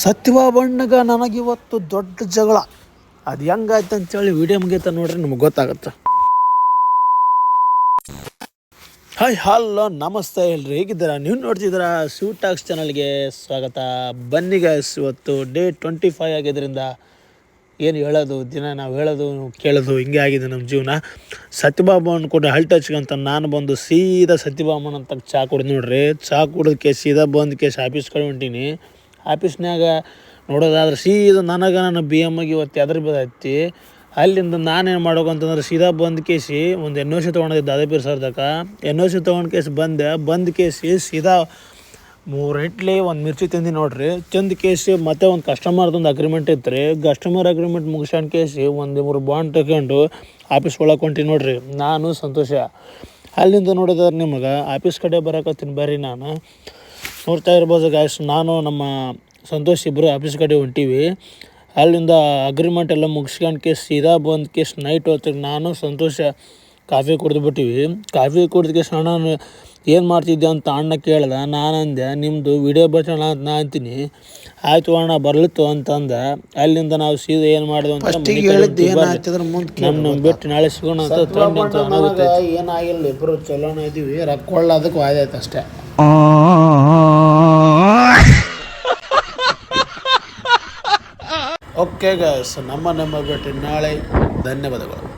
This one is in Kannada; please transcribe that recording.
ಸತ್ಯಭಾಮಣ್ಣಗ ನನಗಿವತ್ತು ದೊಡ್ಡ ಜಗಳ. ಅದು ಹೆಂಗಾಯ್ತು ಅಂತೇಳಿ ವಿಡಿಯೋ ಮುಗೀತ ನೋಡ್ರಿ ನಿಮ್ಗೆ ಗೊತ್ತಾಗುತ್ತೆ. ಹಾಯ್ ಹಲೋ ನಮಸ್ತೆ ಎಲ್ರಿ, ಹೇಗಿದ್ದೀರಾ? ನೀವು ನೋಡ್ತಿದ್ದೀರಾ ಸ್ವೀಟ್ ಟಾಕ್ಸ್ ಚಾನಲ್ಗೆ ಸ್ವಾಗತ. ಬನ್ನಿ ಗಾಯ್ಸ್, ಇವತ್ತು ಡೇ 25 ಆಗಿದ್ದರಿಂದ ಏನು ಹೇಳೋದು, ದಿನ ನಾವು ಹೇಳೋದು ಕೇಳೋದು ಹಿಂಗೆ ಆಗಿದೆ ನಮ್ಮ ಜೀವನ. ಸತ್ಯಭಾಮಣ್ಣ ಕೂಡ ಹಲ್ಟ್ ಹಚ್ಕೊಂತ ನಾನು ಬಂದು ಸೀದಾ ಸತ್ಯಭಾಮಣ್ಣ ಅಂತ ಚಹಾ ಕುಡಿದು ನೋಡ್ರಿ. ಚಹಾ ಕುಡಿದಕ್ಕೆ ಸೀದಾ ಬಂದು ಕೇಸ್ ಆಫೀಸ್ ಕಡೆ ಹೊಂಟೀನಿ. ಆಫೀಸ್ನಾಗ ನೋಡೋದಾದ್ರೆ ಸೀದಾ ನನಗೆ ನನ್ನ ಬಿ ಎಮ್ಮಿಗೆ ಇವತ್ತು ಎದ್ರ ಬಿದ್ದೈತಿ. ಅಲ್ಲಿಂದ ನಾನೇನು ಮಾಡ್ಬೇಕಂತಂದ್ರೆ ಸೀದಾ ಬಂದು ಕೇಸಿ ಒಂದು ಎನ್ ಒ ಸಿ ತೊಗೊಂಡಿದ್ದೆ ಅದೇ ಸರ್ದಕ್ಕ. ಎನ್ ಒ ಸಿ ತೊಗೊಂಡು ಕೇಸಿ ಬಂದು ಕೇಸಿ ಸೀದಾ 3 ಇಡ್ಲಿ ಒಂದು ಮಿರ್ಚಿ ತಿಂದು ನೋಡ್ರಿ. ತಿಂದು ಕೇಸಿ ಮತ್ತೆ ಒಂದು ಕಸ್ಟಮರ್ದೊಂದು ಅಗ್ರಿಮೆಂಟ್ ಇತ್ತು ರೀ. ಕಸ್ಟಮರ್ ಅಗ್ರಿಮೆಂಟ್ ಮುಗಿಸ್ಕೊಂಡು ಕೇಸಿ 1-3 ಬಾಂಡ್ ತಗೊಂಡು ಆಫೀಸ್ ಒಳಗೆ ಹೊಂಟೀನಿ ನೋಡ್ರಿ, ನಾನು ಸಂತೋಷ. ಅಲ್ಲಿಂದ ನೋಡಿದ್ರೆ ನಿಮಗೆ ಆಫೀಸ್ ಕಡೆ ಬರೋಕತ್ತೀನಿ ಬರ್ರಿ. ನಾನು ನೋಡ್ತಾ ಇರ್ಬೋದು ಗಾಯ್ಸ್, ನಾನು ನಮ್ಮ ಸಂತೋಷ್ ಇಬ್ಬರು ಆಫೀಸ್ ಕಡೆ ಹೊಂಟೀವಿ. ಅಲ್ಲಿಂದ ಅಗ್ರಿಮೆಂಟ್ ಎಲ್ಲ ಮುಗಿಸ್ಕೊಂಡು ಕೇಸ್ ಸೀದಾ ಬಂದು ಕೇಸ್ ನೈಟ್ ಹೊತ್ತಿಗೆ ನಾನು ಸಂತೋಷ ಕಾಫಿ ಕುಡಿದು ಬಿಟ್ಟಿವಿ. ಕಾಫಿ ಕುಡಿದ ಕೇಸ್ ಅಣ್ಣ ಏನು ಮಾಡ್ತಿದ್ದೆ ಅಂತ ಅಣ್ಣ ಕೇಳ್ದೆ. ನಾನು ಅಂದೆ ನಿಮ್ಮದು ವಿಡಿಯೋ ಬಚ್ಚೋಣ ಅಂತ ನಾ ಅಂತೀನಿ. ಆಯಿತು ಅಣ್ಣ ಬರ್ಲಿತ್ತು ಅಂತಂದೆ. ಅಲ್ಲಿಂದ ನಾವು ಸೀದಾ ಏನು ಮಾಡಿದ್ವಿ ಅಂತ ನಮ್ಮ ಬಿಟ್ಟು ನಾಳೆ ಸಿಗೋಣ ಅಂತ ಏನಾಗಿಲ್ಲ, ಇಬ್ಬರು ಚಲೋನ ಇದ್ದೀವಿ. ರೊಕ್ಕ ಅದಕ್ಕೆ ವಾಯ್ದಾಯ್ತು ಅಷ್ಟೇ. ಓಕೆ ಗಾಯ್ಸ್, ನಮ್ಮ ಭೇಟಿ ನಾಳೆ. ಧನ್ಯವಾದಗಳು.